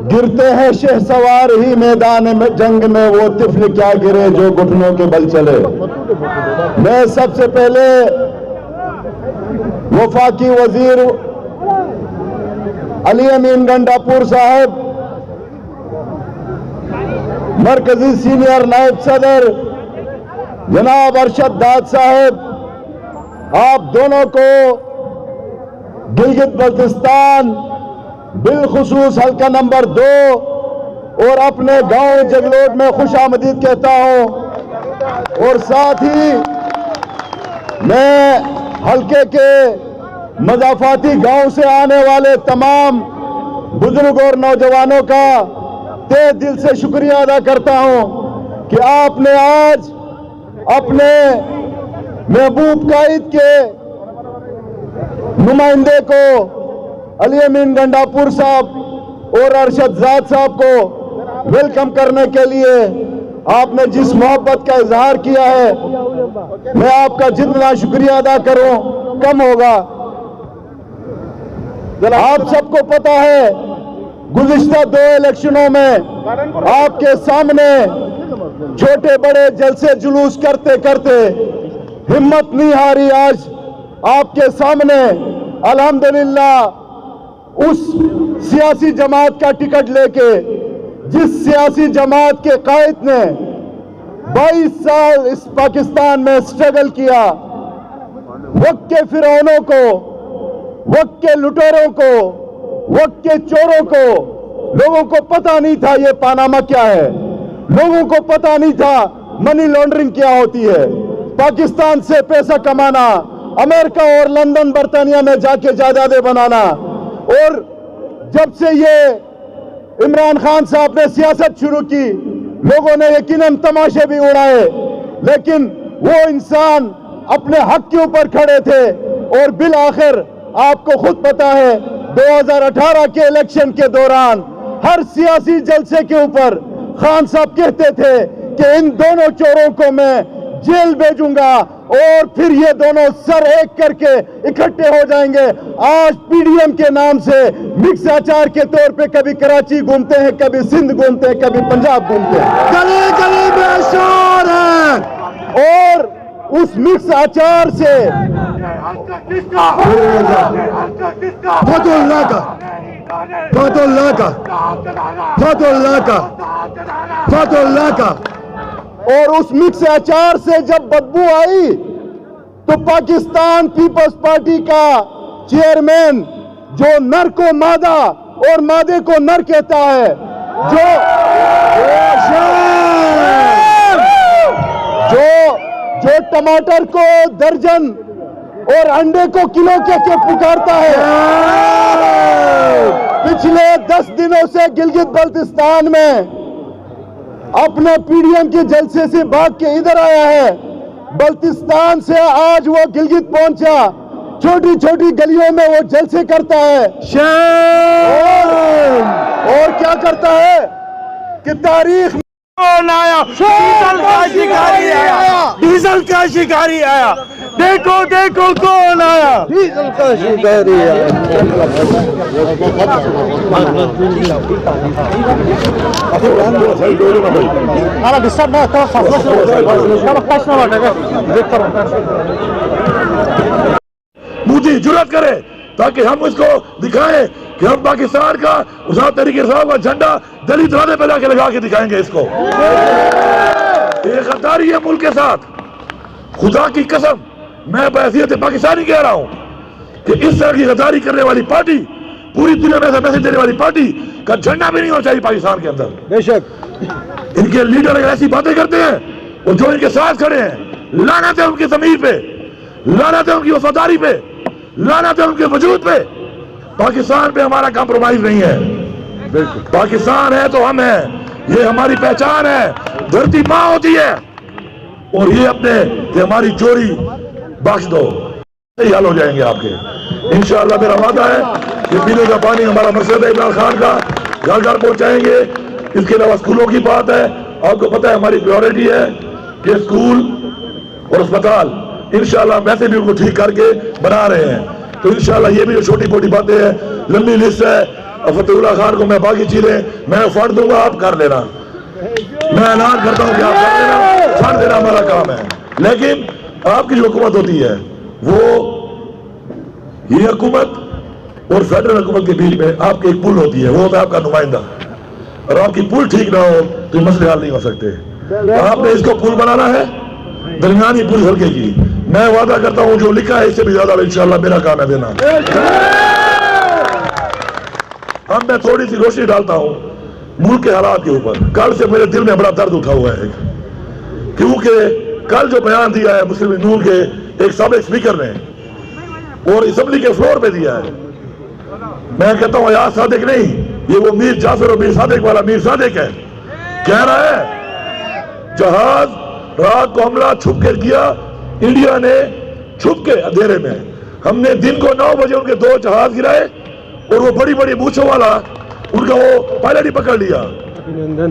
गिरते हैं शहसवार ही मैदान में जंग में, वो तिफल क्या गिरे जो घुटनों के बल चले। मैं सबसे पहले वफाकी वजीर अली अमीन गंडापुर साहब, मरकजी सीनियर नायब सदर जनाब अरशद दाद साहब, आप दोनों को गिलगित बल्तिस्तान बिलखुसूस हल्का नंबर 2 और अपने गांव जगलोट में खुशामदीद कहता हूं। और साथ ही मैं हल्के के मजाफाती गांव से आने वाले तमाम बुजुर्ग और नौजवानों का तहे दिल से शुक्रिया अदा करता हूं कि आपने आज अपने महबूब कायद के नुमाइंदे को अली अमीन गंडापुर साहब और अरशद दाद साहब को वेलकम करने के लिए आपने जिस मोहब्बत का इजहार किया है, मैं आपका जितना शुक्रिया अदा करूं कम होगा। आप सबको पता है गुज़िश्ता 2 इलेक्शनों में आपके सामने छोटे बड़े जलसे जुलूस करते करते हिम्मत नहीं हारी। आज आपके सामने अल्हम्दुलिल्लाह उस सियासी जमात का टिकट लेके, जिस सियासी जमात के कायद ने 22 साल इस पाकिस्तान में स्ट्रगल किया, वक्त के फिरौनों को, वक्त के लुटेरों को, वक्त के चोरों को, लोगों को पता नहीं था ये पानामा क्या है, लोगों को पता नहीं था मनी लॉन्ड्रिंग क्या होती है, पाकिस्तान से पैसा कमाना, अमेरिका और लंदन बर्तानिया में जाके जायदादें बनाना। और जब से ये इमरान खान साहब ने सियासत शुरू की, लोगों ने यकीनन तमाशे भी उड़ाए, लेकिन वो इंसान अपने हक के ऊपर खड़े थे। और बिल आखिर आपको खुद पता है 2018 के इलेक्शन के दौरान हर सियासी जलसे के ऊपर खान साहब कहते थे कि इन दोनों चोरों को मैं जेल भेजूंगा और फिर ये दोनों सर एक करके इकट्ठे हो जाएंगे। आज पीडीएम के नाम से मिक्स अचार के तौर पे कभी कराची घूमते हैं, कभी सिंध घूमते हैं, कभी पंजाब घूमते हैं, गली गली में शोर है। और उस मिक्स अचार से और उस मिक्स अचार से जब बदबू आई तो पाकिस्तान पीपल्स पार्टी का चेयरमैन, जो नर को मादा और मादे को नर कहता है, जो टमाटर को दर्जन और अंडे को किलो के पुकारता है, पिछले 10 दिनों से गिलगित बल्तिस्तान में अपने पीडीएम के जलसे से भाग के इधर आया है। बल्तिस्तान से आज वो गिलगित पहुंचा, छोटी छोटी गलियों में वो जलसे करता है और क्या करता है कि तारीख कौन आया, डीजल का शिकारी आया, डीजल का शिकारी आया, देखो देखो कौन आया, डीजल का शिकारी आया। मुझे जुर्रत करे ताकि हम उसको दिखाएं कि हम पाकिस्तान का उसाद तरीके साहब का झंडा दलित राधे पे लाके लगा के दिखाएंगे इसको। ये गद्दारी है मुल्क के साथ। खुदा की कसम मैं बहसियत पाकिस्तानी कह रहा हूं कि इस तरह की गद्दारी करने वाली पार्टी, पूरी दुनिया में मैसेज देने वाली पार्टी का झंडा भी नहीं होना चाहिए पाकिस्तान के अंदर। बेशक इनके लीडर अगर ऐसी बातें करते हैं और जो इनके साथ खड़े हैं, लानत है उनकी ज़मीर पे, लानत है उनकी वफादारी पे, लानत है उनके वजूद पे। पाकिस्तान पे हमारा कॉम्प्रोमाइज नहीं है। पाकिस्तान है तो हम हैं, ये हमारी पहचान है। धरती माँ होती है और ये अपने कि हमारी चोरी बख्श दो, सही हाल हो जाएंगे आपके इंशाअल्लाह। मेरा वादा है कि पीने का पानी हमारा मकसद है इमरान खान का, घर घर पहुंचाएंगे। इसके अलावा स्कूलों की बात है, आपको पता है हमारी प्रायोरिटी है कि स्कूल और अस्पताल इंशाअल्लाह वैसे भी उनको ठीक करके बना रहे हैं। तो इंशाल्लाह ये भी जो छोटी मोटी बातें हैं, लंबी लिस्ट है। फतेहुल्लाह खान को मैं बाकी चीजें मैं फंड दूंगा, आप कर लेना। मैं ऐलान करता हूं कि आप कर लेना, फंड देना हमारा काम है। लेकिन आपकी जो हुकूमत होती है वो ये हुकूमत और फेडरल हुकूमत के बीच में आपकी एक पुल होती है, वो होता है आपका नुमाइंदा। और आपकी पुल ठीक ना हो तो मसले हल नहीं हो सकते। आपने इसको पुल बनाना है, दरमियानी पुल हल्के की। मैं वादा करता हूं जो लिखा है इससे भी ज्यादा इंशाल्लाह मेरा काम है देना। अब मैं थोड़ी सी रोशनी डालता हूं मुल्क के हालात के ऊपर। कल से मेरे दिल में बड़ा दर्द उठा हुआ है, क्योंकि कल जो बयान दिया है मुस्लिम लीग नून के एक साबिक स्पीकर ने और असेंबली के फ्लोर पे दिया है, मैं कहता हूं यार सादिक नहीं, ये वो मीर जाफर और मीर सादिक वाला मीर सादिक है। कह रहा है जहाज रात को हमला छुप कर किया, इंडिया ने छुप के अंधेरे में, हमने दिन को 9 बजे उनके 2 जहाज गिराए और वो बड़ी बड़ी मूछों वाला उनका वो पायलट ही पकड़ लिया।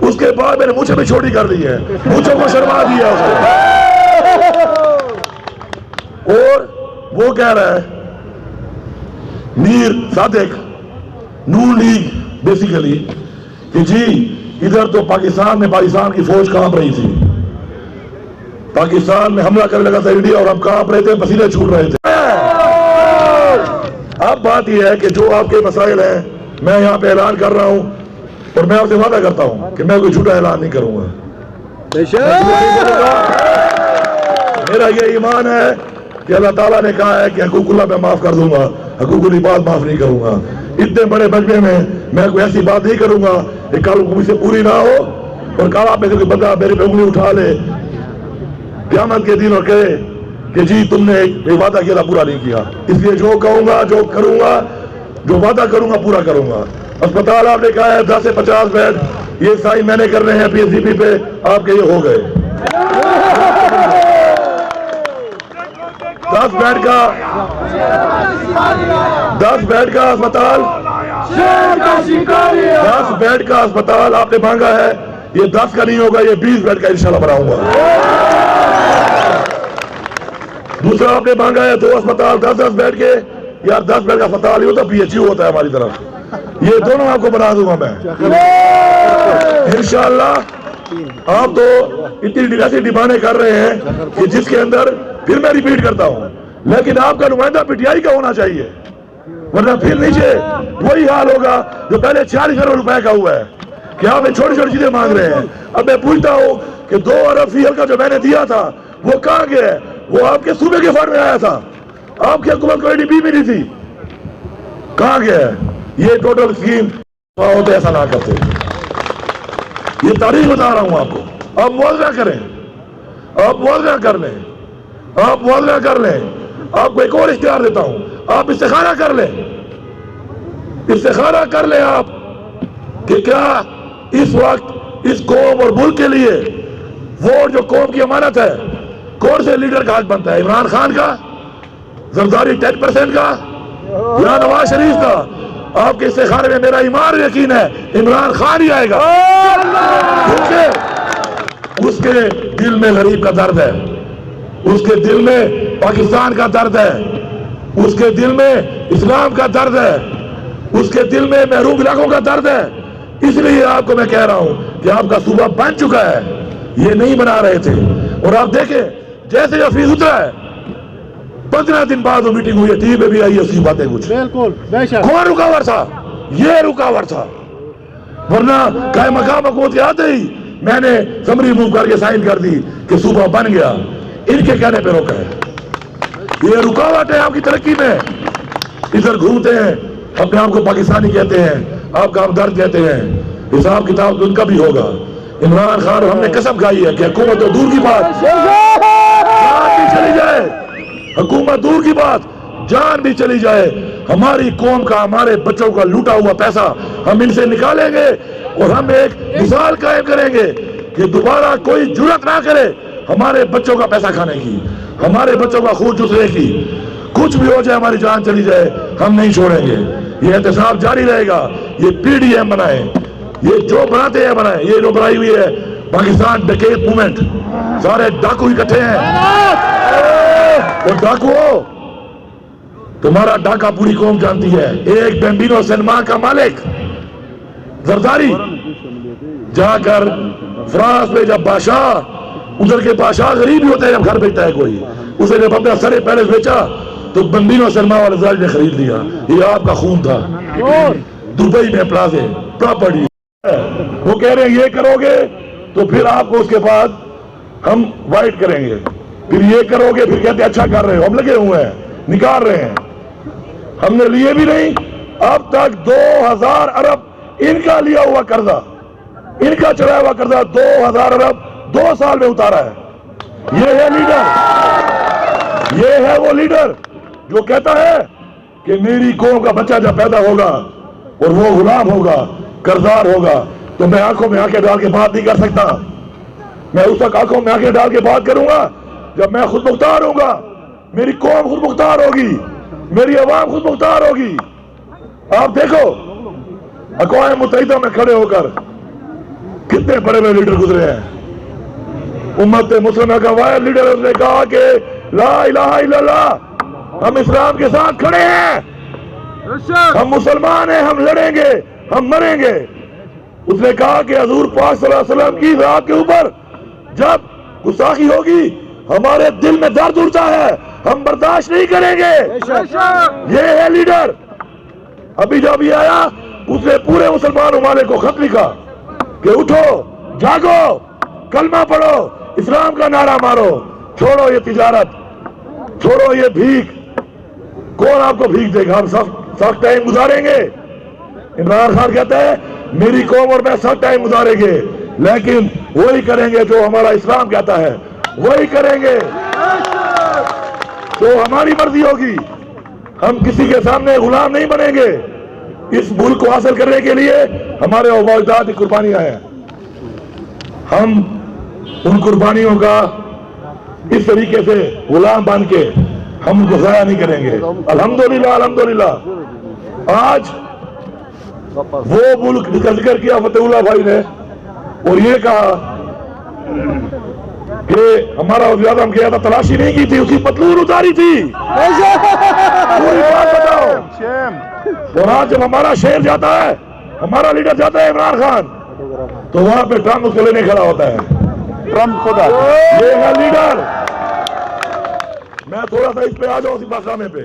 उसके बाद मैंने मूछें भी छोटी कर ली है, मूछों को शर्मा दिया उसने। और वो कह रहा है मीर सादिक नून लीग बेसिकली कि जी इधर तो पाकिस्तान की फौज कांप रही थी, पाकिस्तान में हमला करने लगा था इंडिया और हम कांप रहे थे, पसीने छूट रहे थे। अब बात यह है कि जो आपके मसाइल हैं मैं यहाँ पे ऐलान कर रहा हूँ और मैं आपसे वादा करता हूँ कि मैं कोई झूठा ऐलान नहीं करूंगा। मेरा ये ईमान है कि अल्लाह ताला ने कहा है कि हकूकुल्लाह मैं माफ कर दूंगा, हकूकुल इबाद माफ नहीं करूंगा। इतने बड़े मजमे में मैं कोई ऐसी बात नहीं करूंगा कि कल मुझसे पूरी ना हो और कल आप में से कोई बंदा मेरे पे उंगली उठा ले क़यामत के दिन और कहे कि जी तुमने एक वादा किया पूरा नहीं किया। इसलिए जो कहूंगा, जो करूंगा, जो वादा करूंगा पूरा करूंगा। अस्पताल आपने कहा है 10 से 50 बेड, ये साइन मैंने करने हैं पीएससीपी पे, आपके ये हो गए। 10 बेड का अस्पताल, 10 बेड का अस्पताल आपने मांगा है, ये 10 का नहीं होगा, ये 20 बेड का इंशाल्लाह बनाऊंगा। दूसरा आपने मांगा है 2 अस्पताल 10-10 बेड के, यार 10 बेड का अस्पताल ही होता, पीएचयू होता है हमारी तरफ, ये दोनों आपको बना दूंगा मैं इंशाल्लाह। आप तो इतनी ऐसी डिमांडें कर रहे हैं कि जिसके अंदर फिर मैं रिपीट करता हूं, लेकिन आपका नुमाइंदा पीटीआई का होना चाहिए, वरना फिर नीचे वही हाल होगा जो पहले 40 अरब रुपए का हुआ है कि आप छोटी छोटी चीजें मांग रहे हैं। अब मैं पूछता हूं कि 2 अरब फील का जो मैंने दिया था वो कहां गया है? वो आपके सूबे के फंड में आया था, आपकी हुकूमत को एडीपी भी नहीं थी, कहां गया है? ये टोटल स्कीम होते ऐसा ना करते, ये तारीख बता रहा हूं आपको। आप मुआवजा करें, आप मुआवजा कर लें, आप मुआवजा कर लें। आपको एक और इख्तियार देता हूं, आप इस्तिखारा कर लें, इस्तिखारा कर लें आप कि क्या इस वक्त इस कौम और मुल्क के लिए वोट जो कौम की अमानत है, कौन से लीडर का हक बनता है? इमरान खान का, जरदारी 10% का या नवाज शरीफ का? आपके इस्तिखारे में मेरा ईमान यकीन है इमरान खान ही आएगा, क्योंकि उसके दिल में गरीब का दर्द है, उसके दिल में पाकिस्तान का दर्द है, उसके दिल में इस्लाम का दर्द है, उसके दिल में महरूम इलाकों का दर्द है। इसलिए आपको मैं कह रहा हूं कि आपका सूबा बन चुका है, ये नहीं बना रहे थे। और आप देखें जैसे हफीज उतरा है 15 दिन बाद वो मीटिंग हुई है, टीवी पे भी आई है उसकी बातें कुछ। बिल्कुल कौन रुकावट था? ये रुकावट था, वरना काहे मकाम हुकूमत के आते ही मैंने समरी मूव करके साइन कर दी कि सूबा बन गया। इनके कहने पे रोका है, ये रुकावट है आपकी तरक्की में। इधर घूमते हैं, अपने आप को पाकिस्तानी कहते हैं, आपका हमदर्द कहते हैं, हिसाब किताब उनका भी होगा। इमरान खान हमने कसम खाई है कि हुकूमत तो दूर की बात, जान भी चली जाए, हुकूमत दूर की बात, जान भी चली जाए, हमारी कौम का, हमारे बच्चों का लूटा हुआ पैसा हम इनसे निकालेंगे और हम एक मिसाल कायम करेंगे कि दोबारा कोई जुर्रत ना करे हमारे बच्चों का पैसा खाने की, हमारे बच्चों का खून चूसने की। कुछ भी हो जाए, हमारी जान चली जाए, हम नहीं छोड़ेंगे। ये एहतसाब जारी रहेगा। ये पीडीएम बनाए, ये जो बनाते हैं बनाए, ये जो बनाई हुई है पाकिस्तान डकैत मूवमेंट, सारे डाकू इकट्ठे हैं। और डाकू तुम्हारा डाका पूरी कौम जानती है। एक बेम्बिनो सिनेमा का मालिक जरदारी जाकर फ्रांस में, जब बादशाह, उधर के बादशाह गरीब ही होते हैं, जब घर बेचता है कोई, उसे जब अपना सरे पैलेस बेचा तो बेम्बिनो सिनेमा वाले जरदारी ने खरीद लिया। ये आपका खून था। दुबई में प्लाजे प्रॉपर्टी, वो कह रहे हैं ये करोगे तो फिर आपको उसके बाद हम वाइट करेंगे, फिर ये करोगे, फिर कहते अच्छा कर रहे हो। हम लगे हुए हैं, निकाल रहे हैं, हमने लिए भी नहीं। अब तक 2000 अरब इनका लिया हुआ कर्जा, इनका चढ़ाया हुआ कर्जा 2000 अरब 2 साल में उतारा है। ये है लीडर, ये है वो लीडर जो कहता है कि मेरी कौम का बच्चा जब पैदा होगा और वो गुलाम होगा, कर्जदार होगा, तो मैं आंखों में आंखें डाल के बात नहीं कर सकता। मैं उस तक आंखों में आंखें डाल के बात करूंगा जब मैं खुद मुख्तार होऊंगा, मेरी कौम खुद मुख्तार होगी, मेरी आवाम खुद मुख्तार होगी। आप देखो अक़वाम मुत्तहिदा में खड़े होकर कितने बड़े बड़े लीडर गुजरे हैं। उम्मत मुस्लिमा का वाहिद लीडर, उसने कहा कि ला इलाहा इल्लल्लाह, हम इस्लाम के साथ खड़े हैं, हम मुसलमान हैं, हम लड़ेंगे, हम मरेंगे। उसने कहा कि हजूर पाक सल्लल्लाहु अलैहि वसल्लम की रात के ऊपर जब गुस्ताखी होगी हमारे दिल में दर्द उठता है, हम बर्दाश्त नहीं करेंगे। ये है लीडर। अभी जब ये आया उसने पूरे मुसलमान ममालिक को खत लिखा कि उठो, जागो, कलमा पढ़ो, इस्लाम का नारा मारो, छोड़ो ये तिजारत, छोड़ो ये भीख। कौन आपको भीख देगा? हम सख्त टाइम गुजारेंगे। इमरान खान कहता है मेरी कौम और मैं सख्त टाइम गुजारेंगे, लेकिन वही करेंगे जो हमारा इस्लाम कहता है, वही करेंगे तो हमारी मर्जी होगी। हम किसी के सामने गुलाम नहीं बनेंगे। इस मुल्क को हासिल करने के लिए हमारे अजदाद की कुर्बानियां हैं। हम उन कुर्बानियों का इस तरीके से गुलाम बन के हम उनको ज़ाया नहीं करेंगे। अल्हम्दुलिल्लाह, अल्हम्दुलिल्लाह। आज वो मुल्क जिसका जिक्र किया फतेहुल्लाह भाई ने और ये कहा कि हमारा वज़ीर आज़म किया था, तलाशी नहीं की थी, उसकी पतलून उतारी थी। पूरी बात बताओ। और आज जब हमारा शेर जाता है, हमारा लीडर जाता है इमरान खान, तो वहां पे ट्रम्प उसको लेने खड़ा होता है। ट्रम्प खुदा, ये है लीडर। मैं थोड़ा सा इस पे आ जाऊं, इस मकामे पे।